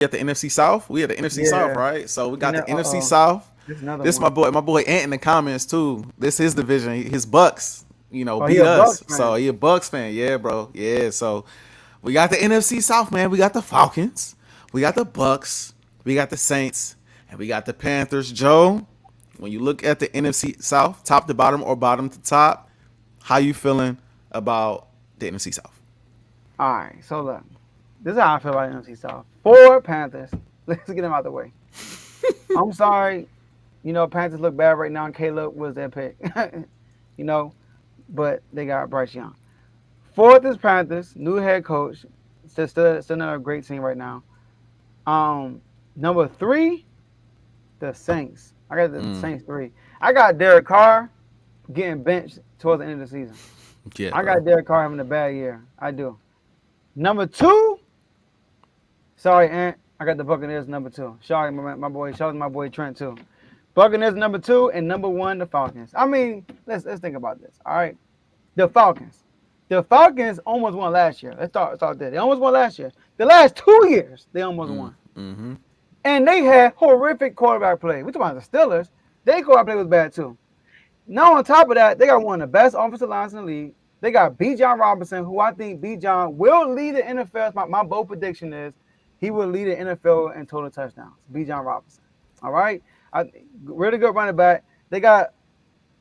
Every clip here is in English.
at the NFC South. We at the NFC South, Yeah. right? So we And got the then, NFC South. there's another This one. my boy Ant in the comments too. This his division. His Bucks, Oh, he beat a Bucks us. fan. So he a Bucks fan. Yeah, bro. Yeah. So we got the NFC South, man. We got the Falcons. We got the Bucks. We got the Saints, and we got the Panthers. Joe, when you look at the NFC South, top to bottom or bottom to top, how you feeling about the NFC South? All right, so look, this is how I feel about NFC South. 4 Panthers. Let's get them out the way. I'm sorry, Panthers look bad right now, and Caleb was their pick. you know, but they got Bryce Young. Fourth is Panthers, new head coach. Still not a great team right now. Number 3, the Saints. I got the Saints 3. I got Derek Carr getting benched towards the end of the season. Yeah, I bro. got Derek Carr having a bad year. I do. Number 2, sorry, Ant. I got the Buccaneers number 2. Sorry, my boy. Shout out to my boy Trent too. Buccaneers number 2 and number 1 the Falcons. I mean, let's think about this. All right, the Falcons. The Falcons almost won last year. Let's start there. They almost won last year. The last 2 years, they almost won. Mm-hmm. And they had horrific quarterback play. We talking about the Steelers. Their quarterback play was bad too. Now on top of that, they got one of the best offensive lines in the league. They got B. John Robinson, who I think B. John will lead the NFL. My bold prediction is he will lead the NFL in total touchdowns. B. John Robinson. All right? Really good running back. They got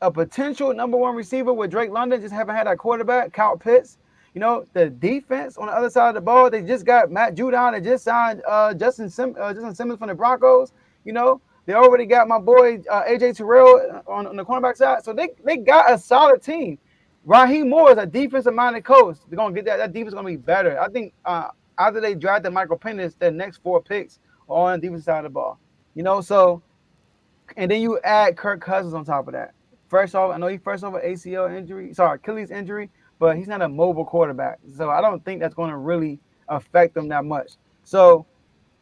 a potential number 1 receiver with Drake London. Just haven't had that quarterback, Kyle Pitts. The defense on the other side of the ball, they just got Matt Judon. They just signed Justin Simmons from the Broncos. They already got my boy AJ Terrell on the cornerback side. So they got a solid team. Raheem Moore is a defensive-minded coach. They're going to get that defense going to be better. I think after they drafted Michael Penix, their next 4 picks are on the defensive side of the ball. So, and then you add Kirk Cousins on top of that. First off, I know he first off an Achilles injury, but he's not a mobile quarterback. So I don't think that's going to really affect them that much. So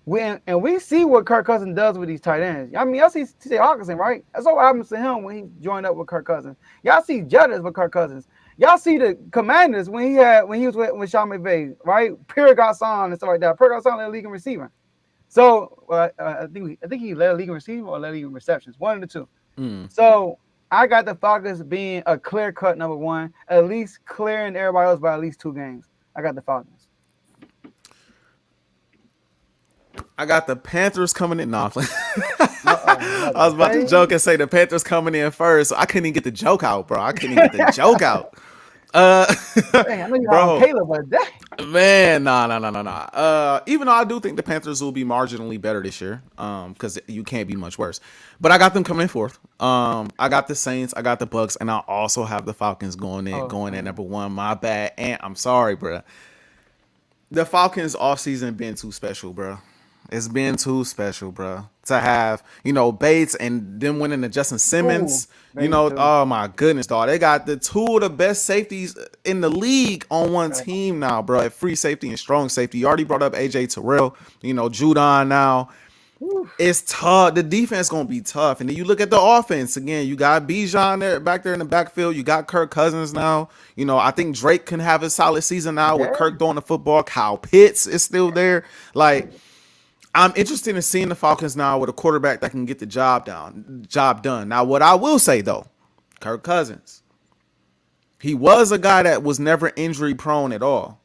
we see what Kirk Cousins does with these tight ends. I mean, y'all see T.J. Hawkinson, right? That's what happens to him when he joined up with Kirk Cousins. Y'all see Judders with Kirk Cousins. Y'all see the Commanders when he was with Sean McVay, right? Pierre Garçon and stuff like that. Pierre Garçon led the league in receiving. So I think he led the league in receiving or led the league in receptions, one of the two. So I got the Falcons being a clear-cut number 1, at least clearing everybody else by at least 2 games. I got the Falcons. I got the Panthers coming in. No, I was about to joke and say the Panthers coming in first. So I couldn't even get the joke out, bro. I couldn't even get the joke out. Dang, I know you Bro, Caleb, but that. man, nah. Even though I do think the Panthers will be marginally better this year, because you can't be much worse. But I got them coming in fourth. I got the Saints, I got the Bucks, and I also have the Falcons going at number 1. My bad, and I'm sorry, bro. The Falcons offseason been too special, bro. It's been too special, bro. To have, Bates and them winning to Justin Simmons. Oh my goodness, dog. They got the 2 of the best safeties in the league on one team now, bro. At free safety and strong safety. You already brought up AJ Terrell, Judon now. It's tough. The defense gonna be tough. And then you look at the offense again. You got Bijan back there in the backfield. You got Kirk Cousins now. I think Drake can have a solid season now with Kirk throwing the football. Kyle Pitts is still there. Like, I'm interested in seeing the Falcons now with a quarterback that can get the job done. Now, what I will say though, Kirk Cousins, he was a guy that was never injury prone at all.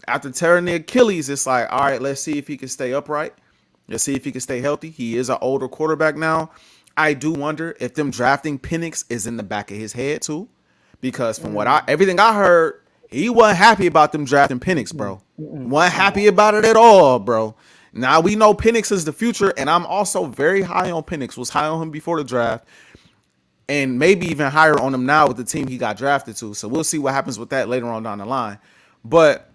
After tearing the Achilles, it's like, all right, let's see if he can stay upright. Let's see if he can stay healthy. He is an older quarterback now. I do wonder if them drafting Penix is in the back of his head too, because from everything I heard, he wasn't happy about them drafting Penix, bro. Wasn't happy about it at all, bro. Now we know Penix is the future, and I'm also very high on Penix. Was high on him before the draft, and maybe even higher on him now with the team he got drafted to. So we'll see what happens with that later on down the line. But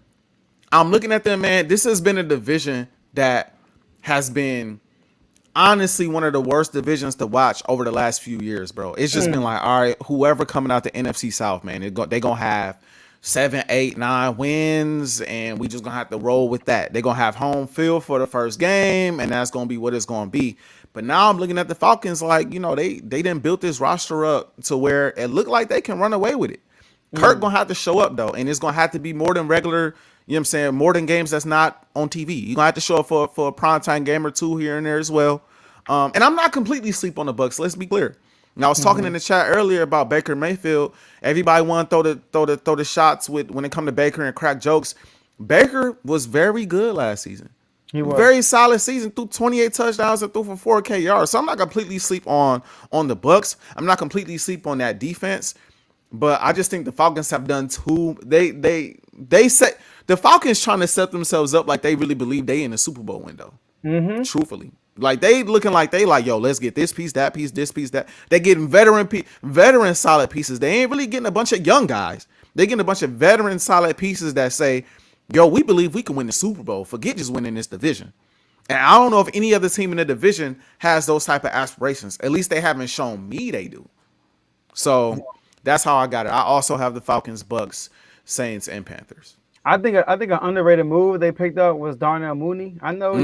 I'm looking at them, man. This has been a division that has been honestly one of the worst divisions to watch over the last few years, bro. It's just been like, all right, whoever coming out the NFC South, man, they gonna have 7, 8, 9 wins, and we just gonna have to roll with that. They're gonna have home field for the first game, and that's gonna be what it's gonna be. But now I'm looking at the Falcons like, they didn't build this roster up to where it looked like they can run away with it. Kirk gonna have to show up though, and it's gonna have to be more than regular, You know what I'm saying? More than games that's not on TV. You're gonna have to show up for a primetime game or two here and there as well. And I'm not completely sleep on the Bucks. Let's be clear. Now I was talking in the chat earlier about Baker Mayfield. Everybody want to throw the shots with when it come to Baker and crack jokes. Baker was very good last season. He was. Very solid season, threw 28 touchdowns and threw for 4K yards. So I'm not completely sleep on the Bucks. I'm not completely sleep on that defense. But I just think the Falcons have done too. They set the Falcons trying to set themselves up like they really believe they in the Super Bowl window. Truthfully, like they looking like they like, yo, let's get this piece, that piece, this piece, that. They getting veteran solid pieces. They ain't really getting a bunch of young guys. They getting a bunch of veteran solid pieces that say, yo, we believe we can win the Super Bowl. Forget just winning this division. And I don't know if any other team in the division has those type of aspirations. At least they haven't shown me they do. So that's how I got it. I also have the Falcons, Bucks, Saints, and Panthers. I think an underrated move they picked up was Darnell Mooney. I know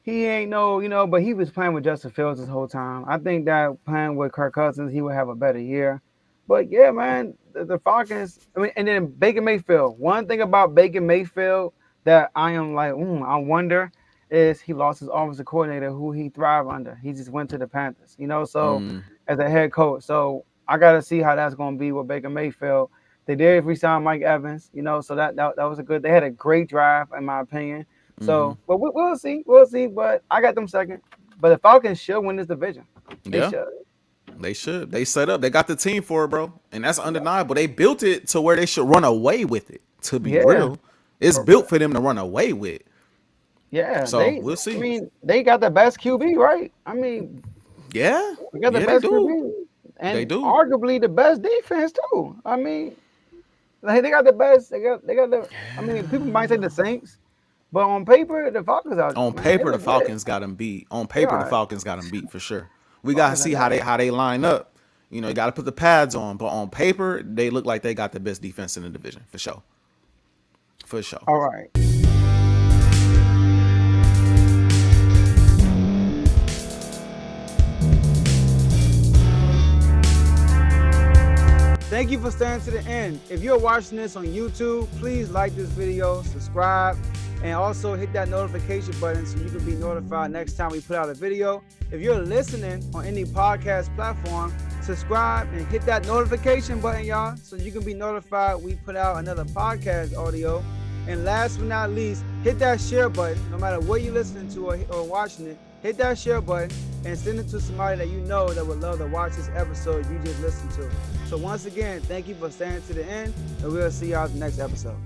he ain't no, but he was playing with Justin Fields this whole time. I think that playing with Kirk Cousins, he would have a better year. But yeah, man, the Falcons. I mean, and then Baker Mayfield. One thing about Baker Mayfield that I am like, I wonder is he lost his offensive coordinator who he thrived under. He just went to the Panthers, so as a head coach. So I got to see how that's going to be with Baker Mayfield. They did re-sign Mike Evans, so that was a good. They had a great drive, in my opinion. So, but we'll see. But I got them second. But the Falcons should win this division. They should. They set up. They got the team for it, bro, and that's undeniable. They built it to where they should run away with it. To be real, it's built for them to run away with. Yeah. So we'll see. I mean, they got the best QB, right? I mean, yeah, they got the best QB, and they do. Arguably the best defense too. I mean. Like they got the best. They got the. I mean, people might say the Saints, but on paper, the Falcons are. On paper, the Falcons got them beat. On paper, the Falcons got them beat for sure. We gotta see how they line up. You got to put the pads on, but on paper, they look like they got the best defense in the division for sure. For sure. All right. Thank you for staying to the end. If you're watching this on YouTube, please like this video, subscribe, and also hit that notification button so you can be notified next time we put out a video. If you're listening on any podcast platform, subscribe and hit that notification button, y'all, so you can be notified we put out another podcast audio. And last but not least, hit that share button. No matter what you're listening to or watching it, hit that share button and send it to somebody that you know that would love to watch this episode you just listened to. So once again, thank you for staying to the end, and we'll see y'all in the next episode.